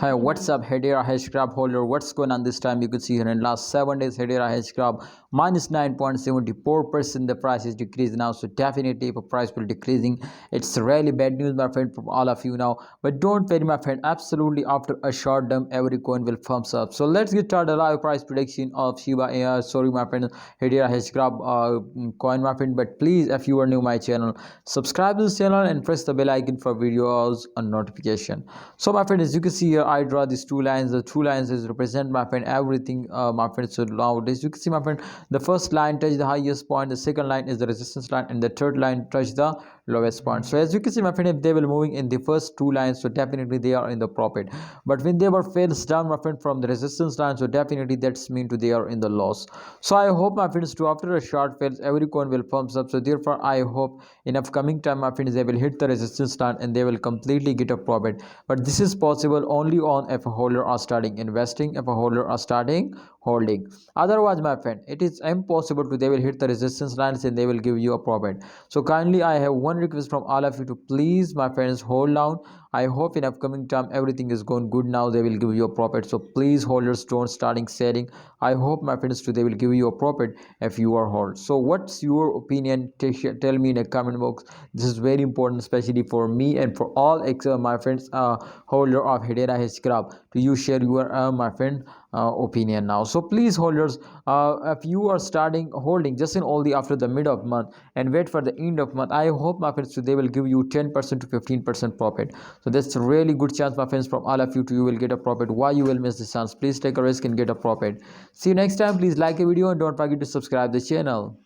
Hi, what's up, Hedera Hashgraph holder? What's going on this time? You could see here in last 7 days, Hedera Hashgraph minus 9.74%. The price is decreasing now, so definitely if a price will decreasing, it's really bad news, my friend, from all of you now. But don't worry, my friend. Absolutely, after a short term, every coin will thumbs up. So let's get started. Live price prediction of Shiba. Sorry, my friend, Hedera Hashgraph coin, my friend. But please, if you are new my channel, subscribe to this channel and press the bell icon for videos and notification. So my friend, as you can see here, I draw these two lines. The two lines is represent, my friend, everything, my friend. So nowadays you can see, my friend, the first line touch the highest point, the second line is the resistance line, and the third line touch the lowest point. So as you can see, my friend, if they were moving in the first two lines, so definitely they are in the profit. But when they were fails down, my friend, from the resistance line, so definitely that's mean to they are in the loss. So I hope, my friends, to after a short fails, every coin will pumps up. So therefore I hope in upcoming time, my friends, they will hit the resistance line and they will completely get a profit. But this is possible only on if a holder are starting investing, if a holder are starting holding. Otherwise, my friend, it is impossible to they will hit the resistance lines and they will give you a profit. So kindly, I have one request from all of you to please, my friends, hold down. I hope in upcoming time everything is going good now, they will give you a profit. So please, holders, don't starting selling. I hope, my friends, too, they will give you a profit if you are hold. So what's your opinion? Tell me in a comment box. This is very important, especially for me and for all my friends, holder of Hedera Hashgraph, to you share your my friend opinion now. So please, holders, if you are starting holding just in all the after the mid of month and wait for the end of month, I hope, my friends, they will give you 10% to 15% profit. So that's a really good chance, my friends, from all of you to you will get a profit. Why you will miss this chance? Please take a risk and get a profit. See you next time. Please like a video and don't forget to subscribe the channel.